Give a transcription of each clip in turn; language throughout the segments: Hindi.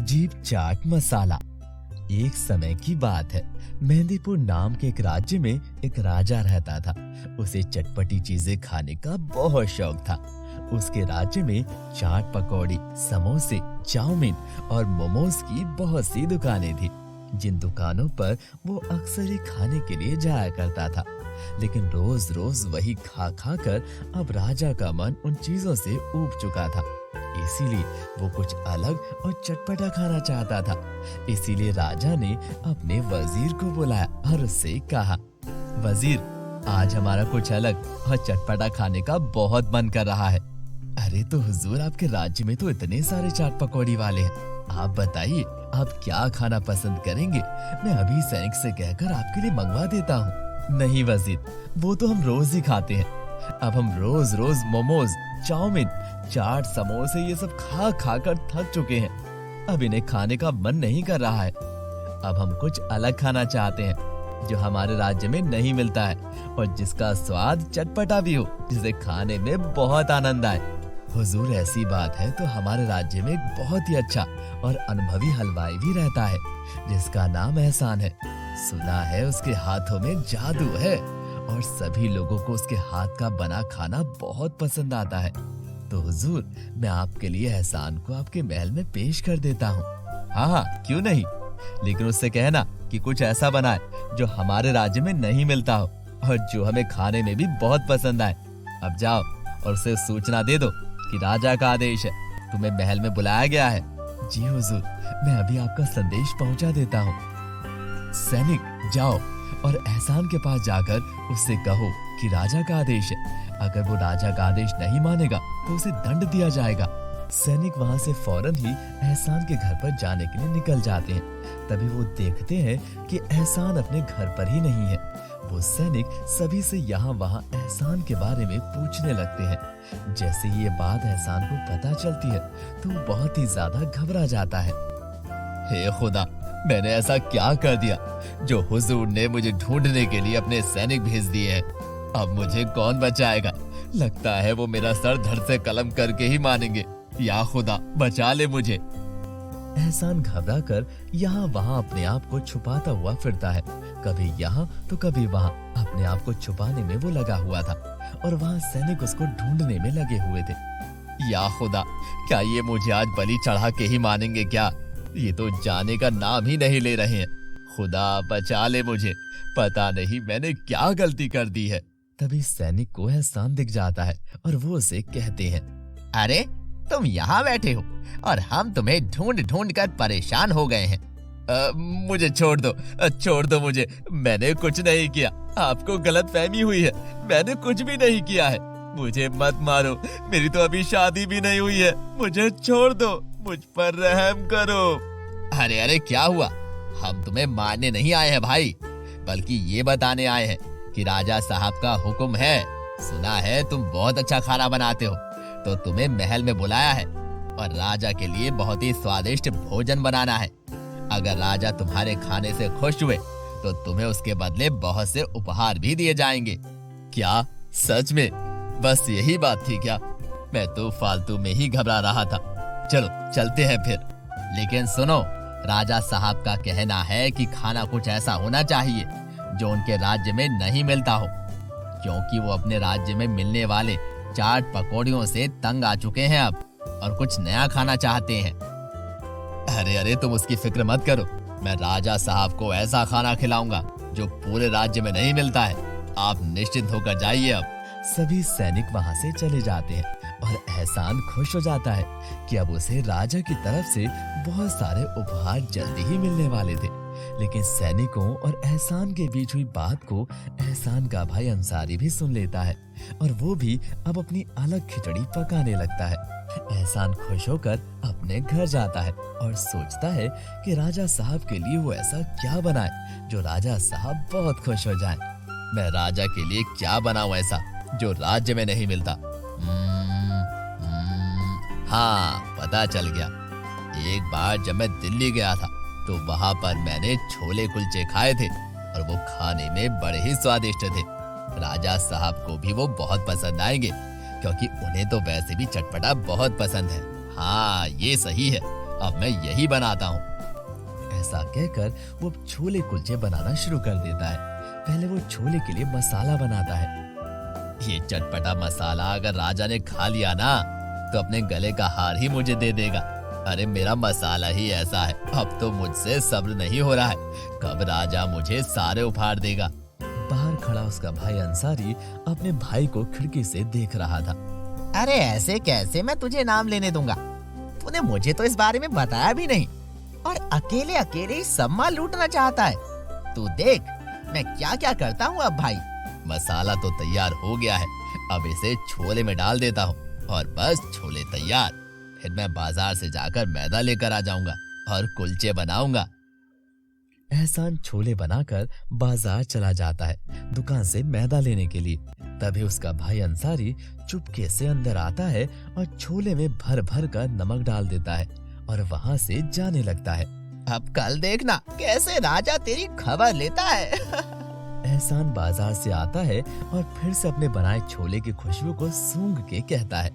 अजीब चाट मसाला। एक समय की बात है, मेहंदीपुर नाम के एक राज्य में एक राजा रहता था। उसे चटपटी चीजें खाने का बहुत शौक था। उसके राज्य में चाट, पकौड़ी, समोसे, चाउमीन और मोमोज की बहुत सी दुकानें थी, जिन दुकानों पर वो अक्सर ही खाने के लिए जाया करता था। लेकिन रोज रोज वही खा खा कर अब राजा का मन उन चीजों से ऊब चुका था। इसीलिए वो कुछ अलग और चटपटा खाना चाहता था। इसीलिए राजा ने अपने वजीर को बुलाया और उससे कहा, वजीर, आज हमारा कुछ अलग और चटपटा खाने का बहुत मन कर रहा है। अरे तो हुजूर, आपके राज्य में तो इतने सारे चाट पकौड़ी वाले हैं, आप बताइए आप क्या खाना पसंद करेंगे? मैं अभी सैनिक से कहकर आपके लिए मंगवा देता हूँ। नहीं वजीर, वो तो हम रोज ही खाते हैं। अब हम रोज रोज मोमोज, चाउमीन, चाट, समोसे ये सब खा खा कर थक चुके हैं। अब इन्हें खाने का मन नहीं कर रहा है। अब हम कुछ अलग खाना चाहते हैं, जो हमारे राज्य में नहीं मिलता है और जिसका स्वाद चटपटा भी हो, जिसे खाने में बहुत आनंद आए। हुजूर, ऐसी बात है तो हमारे राज्य में एक बहुत ही अच्छा और अनुभवी हलवाई भी रहता है, जिसका नाम एहसान है। सुना है उसके हाथों में जादू है और सभी लोगों को उसके हाथ का बना खाना बहुत पसंद आता है। तो हुजूर, मैं आपके लिए एहसान को आपके महल में पेश कर देता हूँ। हाँ हाँ, क्यों नहीं, लेकिन उससे कहना कि कुछ ऐसा बनाए जो हमारे राज्य में नहीं मिलता हो और जो हमें खाने में भी बहुत पसंद आए। अब जाओ और उसे सूचना दे दो कि राजा का आदेश है, तुम्हें महल में बुलाया गया है। जी हुजूर, मैं अभी आपका संदेश पहुंचा देता हूँ। सैनिक, जाओ और एहसान के पास जाकर उससे कहो कि राजा का आदेश है। अगर वो राजा का आदेश नहीं मानेगा तो उसे दंड दिया जाएगा। सैनिक वहाँ से फौरन ही एहसान के घर पर जाने के लिए निकल जाते हैं। तभी वो देखते हैं कि एहसान अपने घर पर ही नहीं है। वो सैनिक सभी से यहाँ वहाँ एहसान के बारे में पूछने लगते हैं। जैसे ये बात एहसान को पता चलती है तो वो बहुत ही ज्यादा घबरा जाता है। हे खुदा, मैंने ऐसा क्या कर दिया जो हुजूर ने मुझे ढूंढने के लिए अपने सैनिक भेज दिए हैं? अब मुझे कौन बचाएगा? लगता है वो मेरा सर धड़ से कलम करके ही मानेंगे। या खुदा, बचा ले मुझे। एहसान घबरा कर यहाँ वहाँ अपने आप को छुपाता हुआ फिरता है। कभी यहाँ तो कभी वहाँ अपने आप को छुपाने में वो लगा हुआ था और वहाँ सैनिक उसको ढूंढने में लगे हुए थे। या खुदा, क्या ये मुझे आज बलि चढ़ा के ही मानेंगे क्या? ये तो जाने का नाम ही नहीं ले रहे हैं। खुदा, बचा ले मुझे, पता नहीं मैंने क्या गलती कर दी है। तभी सैनिक को एहसान दिख जाता है और वो उसे कहते हैं, अरे तुम यहाँ बैठे हो और हम तुम्हें ढूंढ ढूंढ कर परेशान हो गए हैं। मुझे छोड़ दो मुझे, मैंने कुछ नहीं किया। आपको गलतफहमी हुई है, मैंने कुछ भी नहीं किया है। मुझे मत मारो, मेरी तो अभी शादी भी नहीं हुई है। मुझे छोड़ दो, मुझ पर रहम करो। अरे अरे, क्या हुआ? हम तुम्हें मारने नहीं आए हैं भाई, बल्कि ये बताने आए हैं कि राजा साहब का हुक्म है। सुना है तुम बहुत अच्छा खाना बनाते हो, तो तुम्हें महल में बुलाया है और राजा के लिए बहुत ही स्वादिष्ट भोजन बनाना है। अगर राजा तुम्हारे खाने से खुश हुए तो तुम्हें उसके बदले बहुत से उपहार भी दिए जाएंगे। क्या सच में? बस यही बात थी क्या? मैं तो फालतू में ही घबरा रहा था। चलो चलते हैं फिर। लेकिन सुनो, राजा साहब का कहना है कि खाना कुछ ऐसा होना चाहिए जो उनके राज्य में नहीं मिलता हो, क्योंकि वो अपने राज्य में मिलने वाले चाट पकौड़ियों से तंग आ चुके हैं अब और कुछ नया खाना चाहते हैं। अरे अरे, तुम उसकी फिक्र मत करो, मैं राजा साहब को ऐसा खाना खिलाऊंगा जो पूरे राज्य में नहीं मिलता है। आप निश्चिंत होकर जाइए। अब सभी सैनिक वहाँ से चले जाते हैं और एहसान खुश हो जाता है कि अब उसे राजा की तरफ से बहुत सारे उपहार जल्दी ही मिलने वाले थे। लेकिन सैनिकों और एहसान के बीच हुई बात को एहसान का भाई अंसारी भी सुन लेता है और वो भी अब अपनी अलग खिचड़ी पकाने लगता है। एहसान खुश होकर अपने घर जाता है और सोचता है कि राजा साहब के लिए वो ऐसा क्या बनाए जो राजा साहब बहुत खुश हो जाएं। मैं राजा के लिए क्या बनाऊं ऐसा जो राज्य में नहीं मिलता? हाँ, पता चल गया। एक बार जब मैं दिल्ली गया था तो वहाँ पर मैंने छोले कुलचे खाए थे और वो खाने में बड़े ही स्वादिष्ट थे। राजा साहब को भी वो बहुत पसंद आएंगे, क्योंकि उन्हें तो वैसे भी चटपटा बहुत पसंद है। हाँ, ये सही है, अब मैं यही बनाता हूँ। ऐसा कहकर वो छोले कुलचे बनाना शुरू कर देता है। पहले वो छोले के लिए मसाला बनाता है। ये चटपटा मसाला अगर राजा ने खा लिया ना तो अपने गले का हार ही मुझे दे देगा। अरे मेरा मसाला ही ऐसा है, अब तो मुझसे सब्र नहीं हो रहा है, कब राजा मुझे सारे उफाड़ देगा। बाहर खड़ा उसका भाई अंसारी अपने भाई को खिड़की से देख रहा था। अरे ऐसे कैसे मैं तुझे नाम लेने दूंगा? तूने मुझे तो इस बारे में बताया भी नहीं और अकेले अकेले ही सब माल लूटना चाहता है। तू देख मैं क्या क्या करता हूँ अब भाई। मसाला तो तैयार हो गया है, अब इसे छोले में डाल देता हूँ और बस छोले तैयार। फिर मैं बाजार से जाकर मैदा लेकर आ जाऊंगा और कुलचे बनाऊंगा। एहसान छोले बनाकर बाजार चला जाता है दुकान से मैदा लेने के लिए। तभी उसका भाई अंसारी चुपके से अंदर आता है और छोले में भर भर कर नमक डाल देता है और वहाँ से जाने लगता है। अब कल देखना कैसे राजा तेरी खबर लेता है। एहसान बाजार से आता है और फिर से अपने बनाए छोले की खुशबू को सूंघ के कहता है,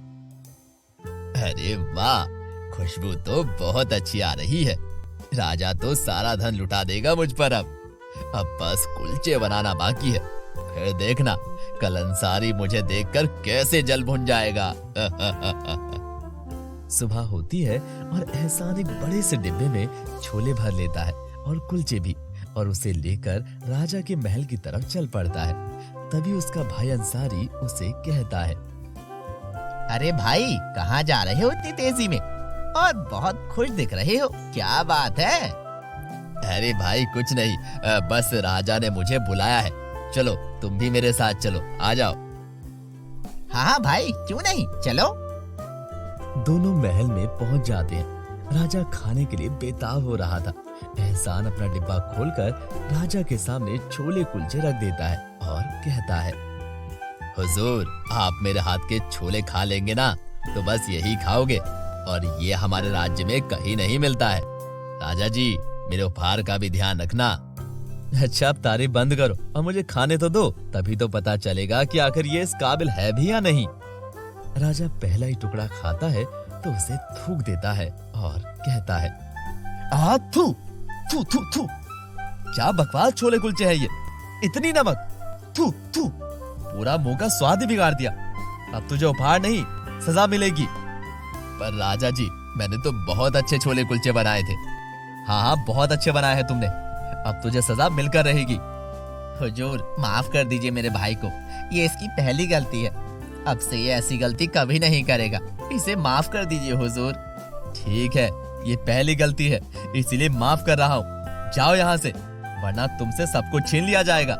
अरे वाह, खुशबू तो बहुत अच्छी आ रही है। राजा तो सारा धन लुटा देगा मुझ पर। अब बस कुलचे बनाना बाकी है। फिर देखना कल अंसारी मुझे देखकर कैसे जल भुन जाएगा। सुबह होती है और एहसान एक बड़े से डिब्बे में छोले भर लेता है और कुलचे भी, और उसे लेकर राजा के महल की तरफ चल पड़ता है। तभी उसका भाई अंसारी उसे कहता है, अरे भाई कहाँ जा रहे हो इतनी तेजी में और बहुत खुश दिख रहे हो, क्या बात है? अरे भाई कुछ नहीं, बस राजा ने मुझे बुलाया है, चलो तुम भी मेरे साथ चलो, आ जाओ। हाँ भाई क्यों नहीं, चलो। दोनों महल में पहुंच जाते हैं। राजा खाने के लिए बेताब हो रहा था। एहसान अपना डिब्बा खोलकर राजा के सामने छोले कुलचे रख देता है और कहता है, हुजूर आप मेरे हाथ के छोले खा लेंगे ना तो बस यही खाओगे, और ये हमारे राज्य में कहीं नहीं मिलता है। राजा जी मेरे उपहार का भी ध्यान रखना। अच्छा अब तारीफ बंद करो और मुझे खाने तो दो, तभी तो पता चलेगा कि आखिर ये इस काबिल है भी या नहीं। राजा पहला ही टुकड़ा खाता है तो उसे थूक देता है और कहता है, थू थू थू थू, क्या बकवास छोले कुलचे है ये, इतनी नमक, थू थू, पूरा मुंह का स्वाद ही बिगाड़ दिया। अब तुझे उपहार नहीं सजा मिलेगी। पर राजा जी मैंने तो बहुत अच्छे छोले कुलचे बनाए थे। हाँ बहुत अच्छे बनाए हैं तुमने, अब तुझे सजा मिलकर रहेगी। हुजूर माफ कर दीजिए मेरे भाई को, ये इसकी पहली गलती है, अब से ये ऐसी गलती कभी नहीं करेगा, इसे माफ कर दीजिए हुजूर। ठीक है ये पहली गलती है इसीलिए माफ कर रहा हूँ, जाओ यहाँ से वरना तुमसे सब कुछ छीन लिया जाएगा।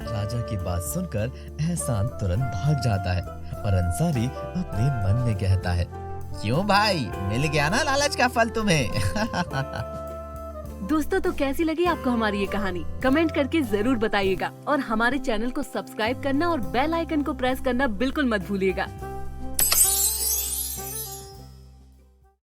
राजा की बात सुनकर एहसान तुरंत भाग जाता है और अंसारी अपने मन में कहता है, क्यों भाई, मिल गया ना लालच का फल तुम्हें। दोस्तों तो कैसी लगी आपको हमारी ये कहानी, कमेंट करके जरूर बताइएगा और हमारे चैनल को सब्सक्राइब करना और बेल आइकन को प्रेस करना बिल्कुल मत भूलिएगा।